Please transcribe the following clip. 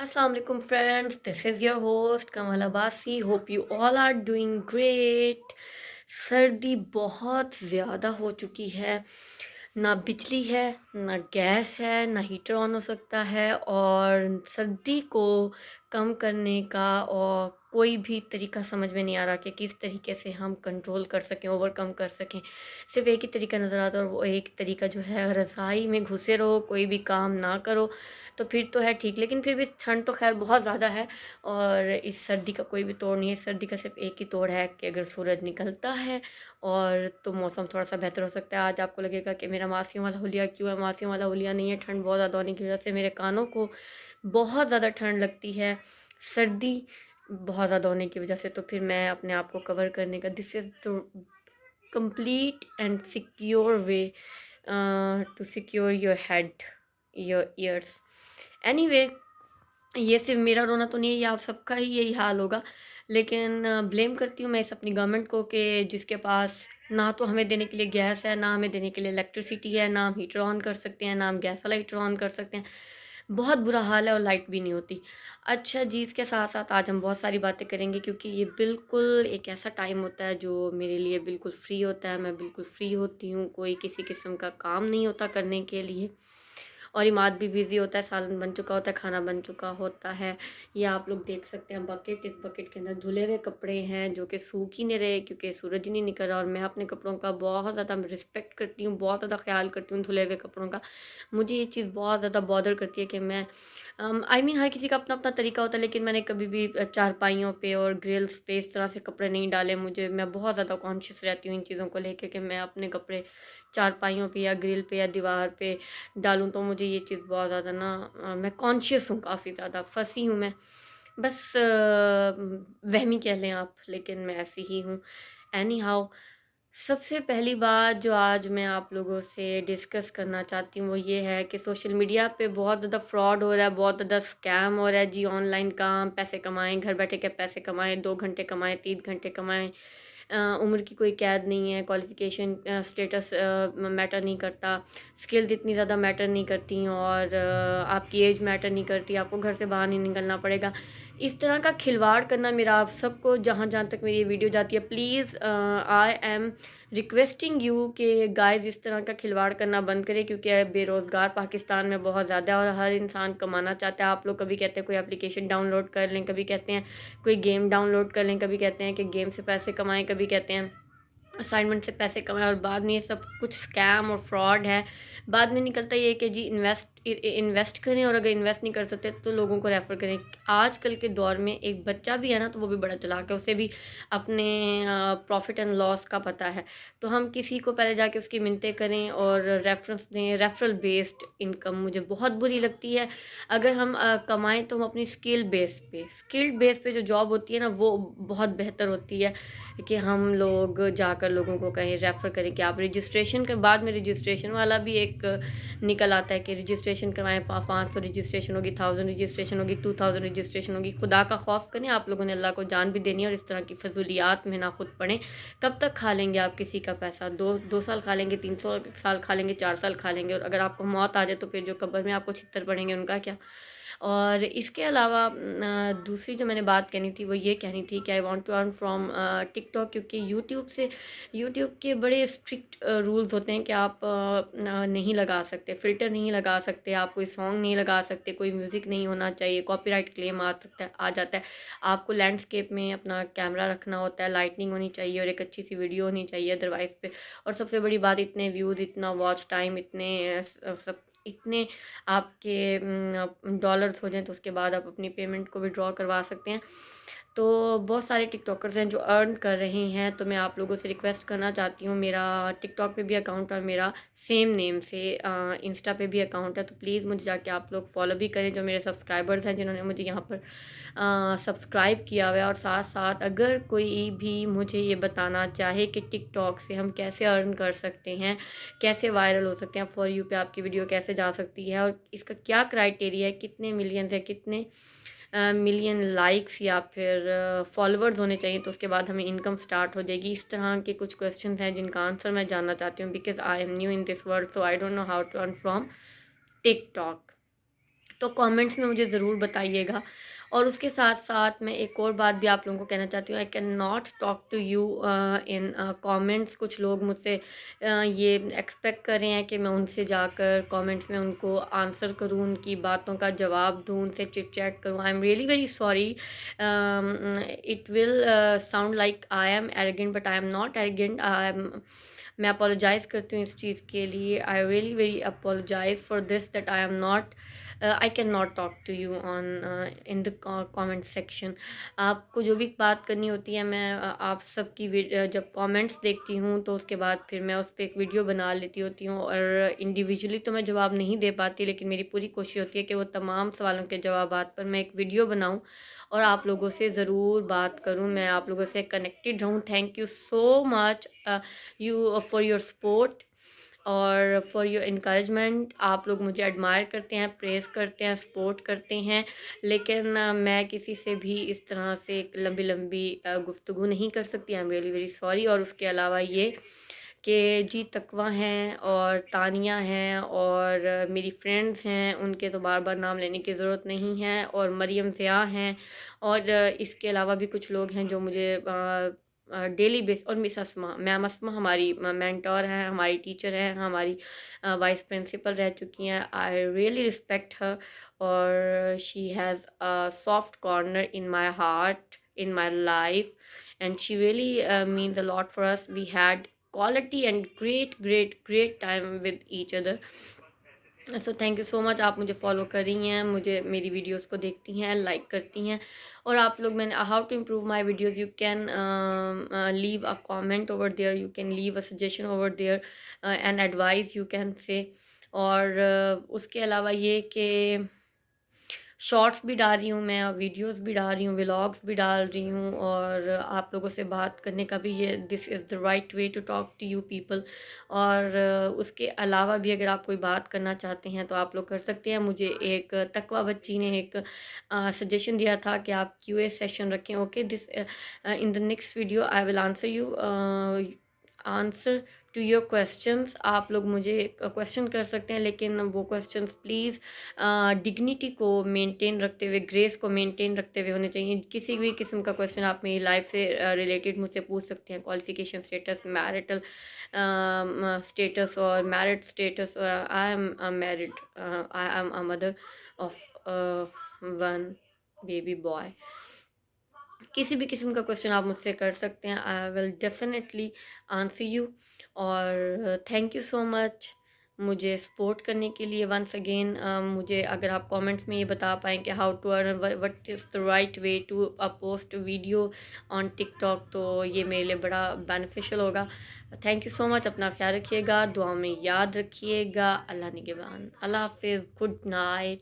Assalamu alaikum friends, this is your host Kamal Abbasi. Hope you all are doing great. सर्दी बहुत ज़्यादा हो चुकी है। ना बिजली है, ना गैस है, ना हीटर ऑन हो सकता है और सर्दी को कम करने का और कोई भी तरीका समझ में नहीं आ रहा कि किस तरीके से हम कंट्रोल कर सकें, ओवरकम कर सकें। सिर्फ़ एक ही तरीका नज़र आता है और वो एक तरीका जो है रज़ाई में घुसे रहो, कोई भी काम ना करो, तो फिर तो है ठीक। लेकिन फिर भी ठंड तो ख़ैर बहुत ज़्यादा है और इस सर्दी का कोई भी तोड़ नहीं है। सर्दी का सिर्फ़ एक ही तोड़ है कि अगर सूरज निकलता है और तो मौसम थोड़ा-सा बेहतर हो सकता है। आज आपको लगेगा कि मेरा मासियों वाला हुलिया क्यों है? मासियों वाला हुलिया नहीं है, ठंड बहुत ज़्यादा होने की वजह से मेरे कानों को बहुत ज़्यादा ठंड लगती है। सर्दी बहुत ज़्यादा होने की वजह से तो फिर मैं अपने आप को कवर करने का this is the complete and secure way to secure your head, your ears. Anyway, ये सिर्फ मेरा रोना तो नहीं है, ये आप सबका ही यही हाल होगा। लेकिन ब्लेम करती हूँ मैं इस अपनी गवर्नमेंट को कि जिसके पास ना तो हमें देने के लिए गैस है, ना हमें देने के लिए इलेक्ट्रिसिटी है, ना हम हीटर ऑन कर सकते हैं, ना हम गैस वाला हीटर ऑन कर सकते हैं। बहुत बुरा हाल है और लाइट भी नहीं होती। अच्छा जी, इसके साथ-साथ आज हम बहुत सारी बातें करेंगे क्योंकि ये बिल्कुल एक ऐसा टाइम होता है जो मेरे लिए बिल्कुल फ्री होता है। मैं बिल्कुल फ्री होती हूँ, कोई किसी किस्म का काम नहीं होता करने के लिए। और इमाद भी बिज़ी होता है, सालन बन चुका होता है, खाना बन चुका होता है। ये आप लोग देख सकते हैं बकेट, इस बकेट के अंदर धुले हुए कपड़े हैं जो कि सूख ही नहीं रहे क्योंकि सूरज ही नहीं निकल रहा और मैं अपने कपड़ों का बहुत ज़्यादा रिस्पेक्ट करती हूँ, बहुत ज़्यादा ख़्याल करती हूँ धुले हुए कपड़ों का। मुझे ये चीज़ बहुत ज़्यादा बॉदर करती है कि मैं आई मीन हर किसी का अपना-अपना तरीका होता है लेकिन मैंने कभी भी चारपाइयों पे और ग्रिल्स पे इस तरह से कपड़े नहीं डाले। मैं बहुत ज़्यादा कॉन्शियस रहती हूँ इन चीज़ों को लेके कि मैं अपने कपड़े चारपाइयों पे या ग्रिल पे या दीवार पे डालूँ तो मुझे ये चीज़ बहुत ज़्यादा ना मैं कॉन्शियस हूँ, काफ़ी ज़्यादा फँसी हूँ मैं। बस वहमी कह लें आप, लेकिन मैं ऐसी ही हूँ। एनी हाउ, सबसे पहली बात जो आज मैं आप लोगों से डिस्कस करना चाहती हूँ वो ये है कि सोशल मीडिया पे बहुत ज़्यादा फ्रॉड हो रहा है, बहुत ज़्यादा स्कैम हो रहा है जी। ऑनलाइन काम, पैसे कमाएँ, घर बैठे के पैसे कमाएँ, 2 घंटे कमाएँ, 3 घंटे कमाएँ। उम्र की कोई कैद नहीं है, क्वालिफ़िकेशन स्टेटस मैटर नहीं करता, स्किल्स इतनी ज़्यादा मैटर नहीं करती और आपकी एज मैटर नहीं करती, आपको घर से बाहर नहीं निकलना पड़ेगा। इस तरह का खिलवाड़ करना मेरा आप सबको जहाँ-जहाँ तक मेरी ये वीडियो जाती है please I am requesting you कि गाइज़ इस तरह का खिलवाड़ करना बंद करें क्योंकि बेरोज़गार पाकिस्तान में बहुत ज़्यादा है और हर इंसान कमाना चाहता है। आप लोग कभी कहते हैं कोई एप्लीकेशन डाउनलोड कर लें, कभी कहते हैं कोई गेम डाउनलोड कर लें, कभी कहते हैं कि गेम से पैसे कमाएँ, कभी कहते हैं असाइनमेंट से पैसे कमाएँ और बाद में ये सब कुछ स्कैम और फ्रॉड है। बाद में निकलता ये है कि जी इन्वेस्ट करें और अगर इन्वेस्ट नहीं कर सकते तो लोगों को रेफ़र करें। आजकल के दौर में एक बच्चा भी है ना तो वो भी बड़ा चालाक है, उसे भी अपने प्रॉफ़िट एंड लॉस का पता है। तो हम किसी को पहले जाके उसकी मिन्नतें करें और रेफ़रेंस दें। रेफ़रल बेस्ड इनकम मुझे बहुत बुरी लगती है। अगर हम कमाएँ तो हम अपनी स्किल्ड बेस पे जो जॉब होती है ना वो बहुत बेहतर होती है कि हम लोग जाकर लोगों को कहें रेफ़र करें कि आप रजिस्ट्रेशन कर बाद में रजिस्ट्रेशन वाला भी एक निकल आता है कि रजिस्ट्रेशन करवाएँ 500 रजिस्ट्रेशन होगी, 1000 रजिस्ट्रेशन होगी, 2000 रजिस्ट्रेशन होगी। खुदा का खौफ़ करें, आप लोगों ने अल्लाह को जान भी देनी है और इस तरह की फ़ज़ूलियात में ना खुद पड़ें। कब तक खा लेंगे आप किसी का पैसा? 2 साल खा लेंगे, 3 साल खा लेंगे, 4 साल खा लेंगे और अगर आपको मौत आ जाए तो फिर जो कब्र में आपको छित्तर पड़ेंगे उनका क्या? और इसके अलावा दूसरी जो मैंने बात कहनी थी वो ये कहनी थी कि I want to earn from TikTok क्योंकि यूट्यूब के बड़े स्ट्रिक्ट रूल्स होते हैं कि आप नहीं लगा सकते, फ़िल्टर नहीं लगा सकते, आप कोई सॉन्ग नहीं लगा सकते, कोई म्यूज़िक नहीं होना चाहिए, कॉपीराइट क्लेम आ जाता है। आपको लैंडस्केप में अपना कैमरा रखना होता है, लाइटनिंग होनी चाहिए और एक अच्छी सी वीडियो होनी चाहिए अदरवाइज़ पे। और सबसे बड़ी बात इतने व्यूज़, इतना वॉच टाइम, सब इतने आपके डॉलर्स हो जाएँ तो उसके बाद आप अपनी पेमेंट को विथड्रॉ करवा सकते हैं। तो बहुत सारे टिकटॉकर्स हैं जो अर्न कर रहे हैं, तो मैं आप लोगों से रिक्वेस्ट करना चाहती हूँ, मेरा टिकटॉक पे भी अकाउंट और मेरा सेम नेम से इंस्टा पे भी अकाउंट है, तो प्लीज़ मुझे जाके आप लोग फॉलो भी करें जो मेरे सब्सक्राइबर्स हैं जिन्होंने मुझे यहाँ पर सब्सक्राइब किया हुआ है। और साथ-साथ अगर कोई भी मुझे ये बताना चाहे कि टिकटॉक से हम कैसे अर्न कर सकते हैं, कैसे वायरल हो सकते हैं, फॉर यू पे आपकी वीडियो कैसे जा सकती है और इसका क्या क्राइटेरिया है, कितने मिलियंस है, कितने मिलियन लाइक्स या फिर फॉलोवर्स होने चाहिए तो उसके बाद हमें इनकम स्टार्ट हो जाएगी। इस तरह के कुछ क्वेश्चंस हैं जिनका आंसर मैं जानना चाहती हूँ because I am new in this world so I don't know how to earn from TikTok. तो कमेंट्स में मुझे ज़रूर बताइएगा। और उसके साथ साथ मैं एक और बात भी आप लोगों को कहना चाहती हूँ, I can not talk to you in comments. कुछ लोग मुझसे ये एक्सपेक्ट कर रहे हैं कि मैं उनसे जाकर कमेंट्स में उनको आंसर करूँ, उनकी बातों का जवाब दूँ, उनसे चिट चैट करूँ। I am really very sorry, it will sound like I am arrogant, but I am not arrogant. मैं अपोलोजाइज़ करती हूँ इस चीज़ के लिए। I really very apologize for this, that I am not, I can not talk to you on in the comment section. आपको जो भी बात करनी होती है, मैं आप सबकी जब कमेंट्स देखती हूँ तो उसके बाद फिर मैं उस पर एक वीडियो बना लेती होती हूँ। और इंडिविजुअली तो मैं जवाब नहीं दे पाती, लेकिन मेरी पूरी कोशिश होती है कि वो तमाम सवालों के जवाबात पर मैं एक वीडियो बनाऊँ और आप लोगों से ज़रूर बात करूँ, मैं आप लोगों से कनेक्टेड रहूँ। Thank you so much you for your support और फॉर योर इनकरेजमेंट। आप लोग मुझे एडमायर करते हैं, प्रेज़ करते हैं, सपोर्ट करते हैं, लेकिन मैं किसी से भी इस तरह से एक लंबी लंबी गुफ्तगू नहीं कर सकती। आई एम रियली वेरी सॉरी। और उसके अलावा ये कि जी तकवा हैं और तानिया हैं और मेरी फ्रेंड्स हैं, उनके तो बार बार नाम लेने की ज़रूरत नहीं है, और मरियम ज़िया हैं, और इसके अलावा भी कुछ लोग हैं जो मुझे डेली बेस, और मिस अस्मा, मैम अस्मा हमारी मेंटोर हैं, हमारी टीचर हैं, हमारी वाइस प्रिंसिपल रह चुकी हैं। आई रियली रिस्पेक्ट हर, और she has a soft corner in my heart, in my life, and she really means a lot for us. We had quality and great time with each other. So thank you so much. आप मुझे follow कर रही हैं, मुझे मेरी videos को देखती हैं, लाइक करती हैं। और आप लोग, मैंने how to improve my videos, you can leave a comment over there, you can leave a suggestion over there, and advice you can say. और उसके अलावा ये कि शॉर्ट्स भी डाल रही हूँ मैं, और वीडियोस भी डाल रही हूँ, व्लॉग्स भी डाल रही हूँ, और आप लोगों से बात करने का भी ये this is the right way to talk to you people. और उसके अलावा भी अगर आप कोई बात करना चाहते हैं तो आप लोग कर सकते हैं। मुझे एक तकवा बच्ची ने एक सजेशन दिया था कि आप क्यूए सेशन रखें। Okay, this in the next video I will answer you, answer to your questions. आप लोग मुझे क्वेश्चन कर सकते हैं, लेकिन वो क्वेश्चंस प्लीज़ डिग्निटी को मेंटेन रखते हुए, ग्रेस को मेंटेन रखते हुए होने चाहिए। किसी भी किस्म का क्वेश्चन आप मेरी लाइफ से रिलेटेड मुझसे पूछ सकते हैं, क्वालिफिकेशन स्टेटस, मैरिटल स्टेटस और married status. I am married, I am a mother of one baby boy. किसी भी किस्म का क्वेश्चन आप मुझसे कर सकते हैं, I will definitely answer you. और थैंक यू सो मच मुझे सपोर्ट करने के लिए। वंस अगेन मुझे अगर आप कमेंट्स में ये बता पाएँ कि how to earn, what is the right way to post video on TikTok, तो ये मेरे लिए बड़ा बेनिफिशियल होगा। Thank you so much. अपना ख्याल रखिएगा, दुआ में याद रखिएगा। अल्लाह निगहबान। अल्लाह हाफिज़। Good night.